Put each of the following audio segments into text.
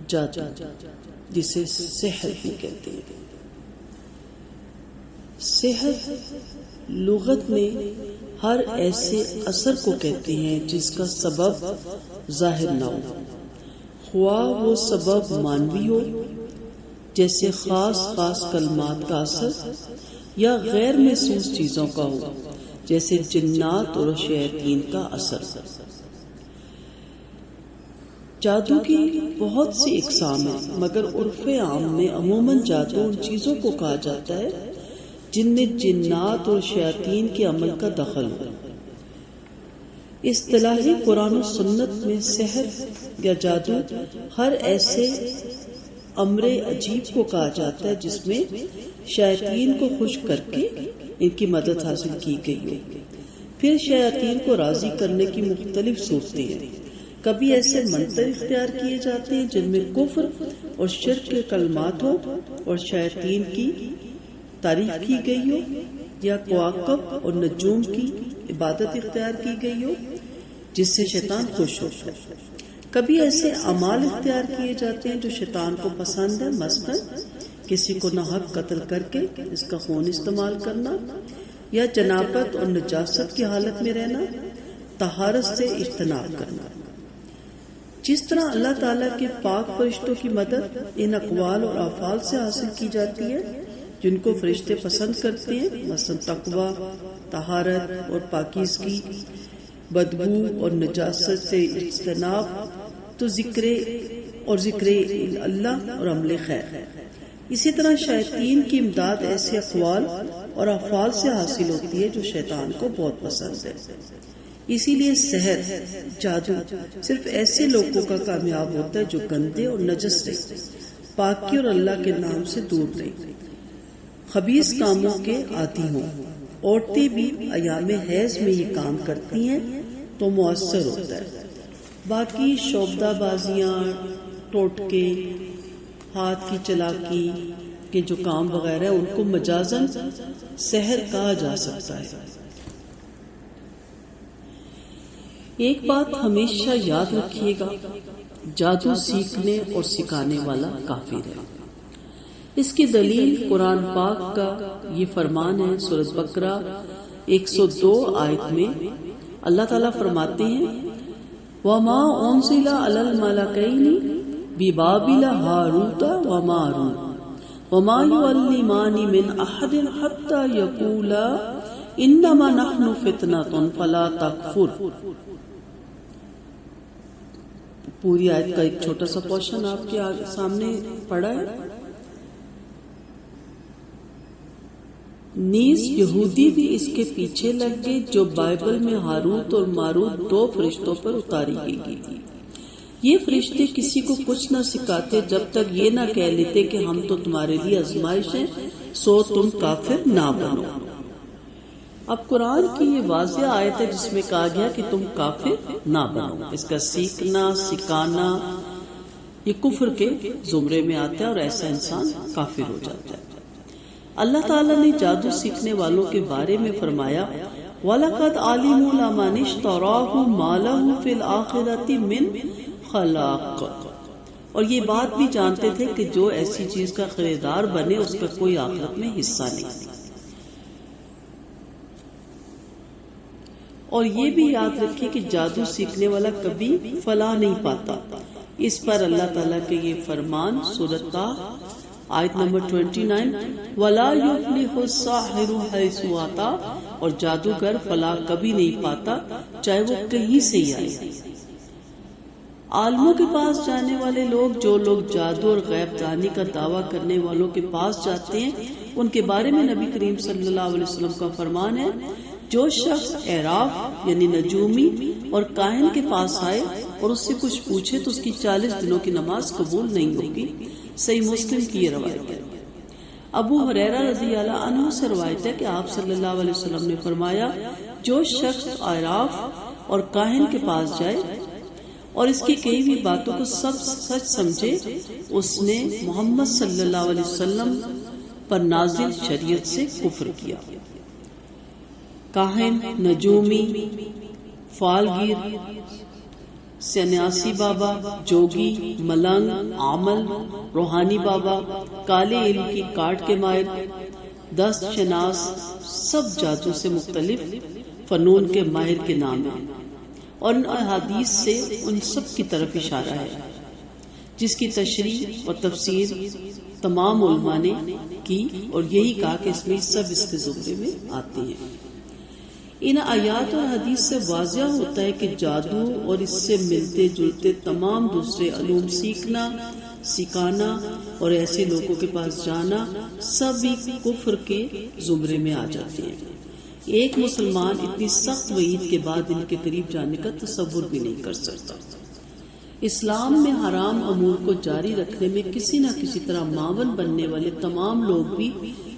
جادو جسے سحر بھی کہتے ہیں۔ سحر لغت میں ہر ایسے اثر کو کہتے ہیں جس کا سبب ظاہر نہ ہو، خواہ وہ سبب مانوی ہو جیسے خاص کلمات کا اثر، یا غیر محسوس چیزوں کا ہو جیسے جنات اور شیاطین کا اثر۔ جادو کی بہت سی اقسام ہیں، مگر عرف عام میں عموماً جادو ان چیزوں کو کہا جاتا ہے جن میں جنات اور شیاطین کے عمل کا دخل ہو۔ اصطلاحی قرآن و سنت میں سحر یا جادو ہر ایسے امر عجیب کو کہا جاتا ہے جس میں شیاطین کو خوش کر کے ان کی مدد حاصل کی گئی ہو۔ پھر شیاطین کو راضی کرنے کی مختلف صورتیں ہیں۔ کبھی ایسے منتر اختیار کیے جاتے ہیں جن میں کفر اور شرک کے کلمات ہو اور شیاطین کی تعریف کی گئی ہو، یا کواکب اور نجوم کی عبادت اختیار کی گئی ہو جس سے شیطان خوش ہو۔ کبھی ایسے اعمال اختیار کیے جاتے ہیں جو شیطان کو پسند ہے، مثلا کسی کو ناحق قتل کر کے اس کا خون استعمال کرنا، یا جنابت اور نجاست کی حالت میں رہنا، طہارت سے اجتناب کرنا۔ جس طرح اللہ تعالیٰ کے پاک فرشتوں کی مدد ان اقوال اور افعال سے حاصل کی جاتی ہے جن کو فرشتے پسند کرتے ہیں، مثلا تقوی، طہارت اور پاکیزگی، بدبو اور نجاست سے اجتناب، تو ذکر اللہ اور عمل خیر۔ اسی طرح شیاطین کی امداد ایسے اقوال اور افعال سے حاصل ہوتی ہے جو شیطان کو بہت پسند ہے۔ اسی لیے سحر، جادو صرف ایسے لوگوں کا کامیاب ہوتا ہے جو گندے اور نجس رہے، پاکی اور اللہ کے نام سے دور رہے، خبیث کاموں کے عادی ہوں۔ عورتیں بھی ایام حیض میں یہ کام کرتی ہیں تو مؤثر ہوتا ہے۔ باقی شعبدہ بازیاں، ٹوٹکے، ہاتھ کی چلاکی کے جو کام وغیرہ ہیں ان کو مجازاً سحر کہا جا سکتا ہے۔ ایک بات ہمیشہ یاد رکھیے گا، جادو سیکھنے اور سکھانے والا کافر ہے۔ اس کی دلیل قرآن پاک کا یہ فرمان ہے، سورۃ بقرہ 102 آیت میں اللہ تعالیٰ فرماتے ہیں وَمَا أُنزِلَ عَلَى الْمَلَكَيْنِ بِبَابِلَ هَارُوتَ وَمَارُوتَ وَمَا يُعَلِّمَانِ مِنْ أَحَدٍ حَتَّى يَقُولَا إِنَّمَا نَحْنُ فِتْنَةٌ فَلَا تَكْفُرْ۔ پوری آیت کا ایک چھوٹا سا پورشن آپ کے سامنے پڑا ہے۔ نیز یہودی بھی اس کے پیچھے لگ گئے جو بائبل میں ہاروت اور ماروت 2 فرشتوں پر اتاری گئی تھی۔ یہ فرشتے کسی کو کچھ نہ سکھاتے جب تک یہ نہ کہہ لیتے کہ ہم تو تمہارے لیے آزمائش ہیں، سو تم کافر نہ بنو۔ اب قرآن کی یہ واضح آیت ہے جس میں کہا گیا کہ تم کافر نہ بنو۔ اس کا سیکھنا، سکھانا یہ کفر کے زمرے میں آتا ہے اور ایسا انسان کافر ہو جاتا ہے۔ اللہ تعالیٰ نے جادو سیکھنے والوں کے بارے میں فرمایا وَلَقَدْ عَلِمُوا لَمَنِ اشْتَرَاهُ مَا لَهُ فِي الْآخِرَةِ مِنْ خَلَاقٍ، اور یہ بات بھی جانتے تھے کہ جو ایسی چیز کا خریدار بنے اس کا کوئی آخرت میں حصہ نہیں۔ اور یہ بھی یاد رکھے کہ جادو سیکھنے والا کبھی فلاح نہیں پاتا۔ اس پر اللہ تعالیٰ کے یہ فرمان سورۃ طٰ آیت نمبر 29 وَلَا يُفْلِحُ السَّاحِرُ حَيْثُ أَتَىٰ، اور جادوگر فلاح کبھی نہیں پاتا چاہے وہ کہیں سے ہی آئے۔ عالموں کے پاس جانے والے لوگ، جو لوگ جادو اور غیب دانی کا دعویٰ کرنے والوں کے پاس جاتے ہیں، ان کے بارے میں نبی کریم صلی اللہ علیہ وسلم کا فرمان ہے جو شخص عراف یعنی نجومی اور کاہن کے پاس آئے اور اس سے کچھ پوچھے تو اس کی 40 دنوں کی نماز قبول نہیں ہوگی۔ صحیح مسلم کی یہ روایت ہے۔ ابو ہریرہ رضی اللہ عنہ سے روایت ہے کہ آپ صلی اللہ علیہ وسلم نے فرمایا جو شخص عراف اور کاہن کے پاس جائے اور اس کی کئی بھی باتوں کو سب سچ سمجھے، اس نے محمد صلی اللہ علیہ وسلم پر نازل شریعت سے کفر کیا۔ کاہن، نجومی، فالگیر سنیاسی بابا، جوگی، ملنگ، عامل، روحانی بابا، کالے علم کی کاٹ کے ماہر، دست شناس، سب جادو سے مختلف فنون کے ماہر کے نام ہیں، اور ان احادیث سے ان سب کی طرف اشارہ ہے جس کی تشریح اور تفسیر تمام علماء نے کی، اور یہی کہا کہ اس میں سب اس کے زمرے میں آتے ہیں۔ ان آیات اور حدیث سے واضح ہوتا ہے کہ جادو اور اس سے ملتے جلتے تمام دوسرے علوم سیکھنا، سکھانا اور ایسے لوگوں کے پاس جانا سب ہی کفر کے زمرے میں آ جاتے ہیں۔ ایک مسلمان اتنی سخت وعید کے بعد ان کے قریب جانے کا تصور بھی نہیں کر سکتا۔ اسلام میں حرام امور کو جاری رکھنے میں کسی نہ کسی طرح معاون بننے والے تمام لوگ بھی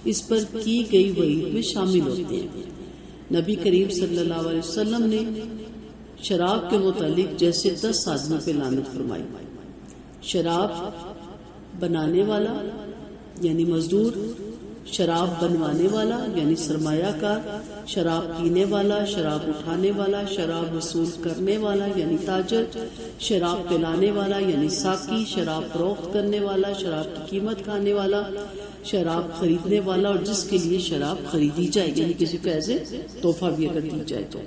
اس پر کی گئی وعید میں شامل ہوتے ہیں۔ نبی کریم صلی اللہ علیہ وسلم نے شراب کے متعلق جیسے 10 آدمیوں پہ لعنت فرمائی۔ شراب بنانے والا یعنی مزدور، شراب بنوانے والا یعنی سرمایہ کار، شراب پینے والا، شراب اٹھانے والا، شراب وصول کرنے والا یعنی تاجر، شراب پلانے والا یعنی ساقی، شراب فروخت کرنے والا، شراب کی قیمت کھانے والا، شراب خریدنے والا، اور جس کے لیے شراب خریدی جائے یعنی کسی کو ایسے تحفہ بھی اگر دی جائے تو۔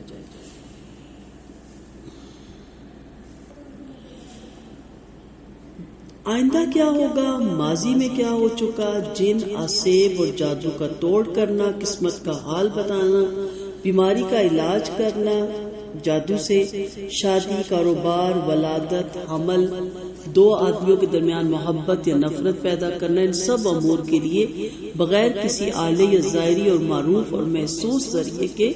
آئندہ کیا ہوگا، ماضی میں کیا ہو چکا، جن، آسیب اور جادو کا توڑ کرنا، قسمت کا حال بتانا، بیماری کا علاج کرنا، جادو سے شادی، کاروبار، ولادت، حمل، 2 آدمیوں کے درمیان محبت یا نفرت پیدا کرنا، ان سب امور کے لیے بغیر کسی آلے یا ظاہری اور معروف اور محسوس ذریعے کے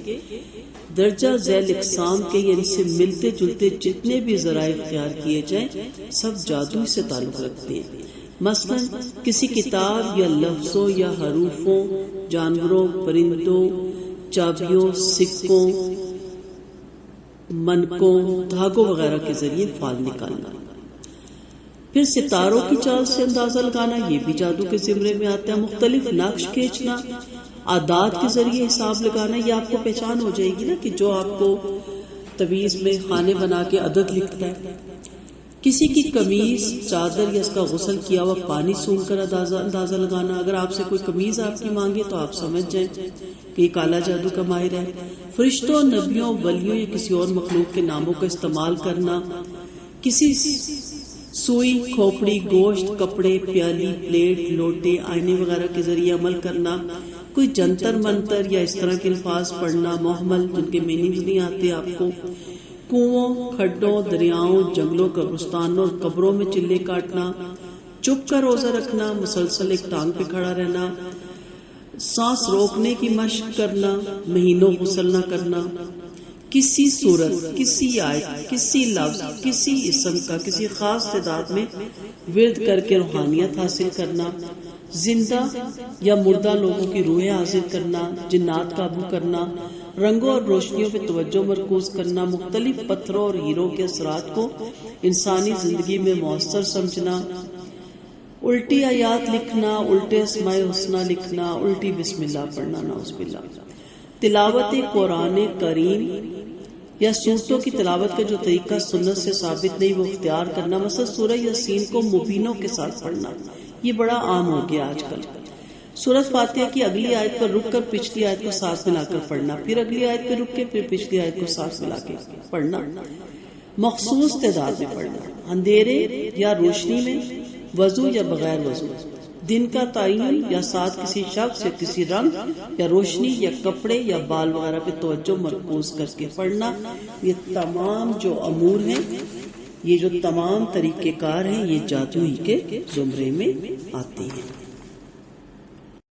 درجہ ذیل اقسام کے یعنی سے ملتے جلتے جتنے بھی ذرائع اختیار کیے جائیں سب جادو سے تعلق رکھتے ہیں۔ مثلا کسی کتاب یا لفظوں یا حروفوں، جانوروں، پرندوں، چابیوں، سکوں، منکوں، دھاگوں وغیرہ کے ذریعے فال نکالنا۔ پھر ستاروں کی چال سے اندازہ لگانا، یہ بھی جادو کے زمرے میں آتا ہے۔ مختلف نقش کھینچنا، عادات کے ذریعے حساب لگانا، یہ آپ کو پہچان ہو جائے گی نا کہ جو آپ کو تعویذ میں خانے بنا کے عدد لکھتا ہے۔ کسی کی قمیض، چادر یا اس کا غسل کیا ہوا پانی سونگھ کر اندازہ لگانا۔ اگر آپ سے کوئی قمیض آپ کی مانگے تو آپ سمجھ جائیں کہ یہ کالا جادو کا ماہر ہے۔ فرشتوں، نبیوں، ولیوں یا کسی اور مخلوق کے ناموں کا استعمال کرنا، کسی سوئی، کھوپڑی، گوشت، کپڑے، پیالی، پلیٹ، لوٹے، آئینے وغیرہ کے ذریعے عمل کرنا، کوئی جنتر منتر یا اس طرح کے الفاظ پڑھنا محمل جن کے میننگ نہیں آتے آپ کو، کنووں، کھڈوں، دریاؤں، جنگلوں، قبرستانوں اور قبروں میں چلے کاٹنا، چپ کر روزہ رکھنا، مسلسل ایک ٹانگ پہ کھڑا رہنا، سانس روکنے کی مشق کرنا، مہینوں غسل نہ کرنا، کسی صورت، کسی آیت، کسی لفظ، کسی اسم کا کسی خاص تعداد میں ورد کر کے روحانیت حاصل کرنا، زندہ یا مردہ لوگوں کی روحیں حاصل کرنا، جنات قابو کرنا، رنگوں اور روشنیوں پہ توجہ مرکوز کرنا، مختلف پتھروں اور ہیروں کے اثرات کو انسانی زندگی میں مؤثر سمجھنا، الٹی آیات لکھنا، الٹے اسماء الحسنی لکھنا، الٹی بسم اللہ پڑھنا، نعوذ باللہ، تلاوت قرآن کریم یا سورتوں کی تلاوت کا جو طریقہ سنت سے ثابت نہیں وہ اختیار کرنا، مثلا سورہ یاسین کو مبینوں کے ساتھ پڑھنا، یہ بڑا عام ہو گیا آج کل۔ سورۃ فاتحہ کی اگلی آیت پر رک کر پچھلی آیت کو ساتھ ملا کر پڑھنا، پھر اگلی آیت پہ رک کے پھر پچھلی آیت کو ساتھ ملا کے پڑھنا، مخصوص تعداد میں پڑھنا، اندھیرے یا روشنی میں، وضو یا بغیر وضو، دن کا تعین یا ساتھ کسی شخص یا کسی رنگ یا روشنی یا کپڑے یا بال وغیرہ پہ توجہ مرکوز کر کے پڑھنا، یہ تمام جو امور ہیں، یہ جو تمام طریقہ کار ہیں، یہ جادو ہی کے زمرے میں آتے ہیں۔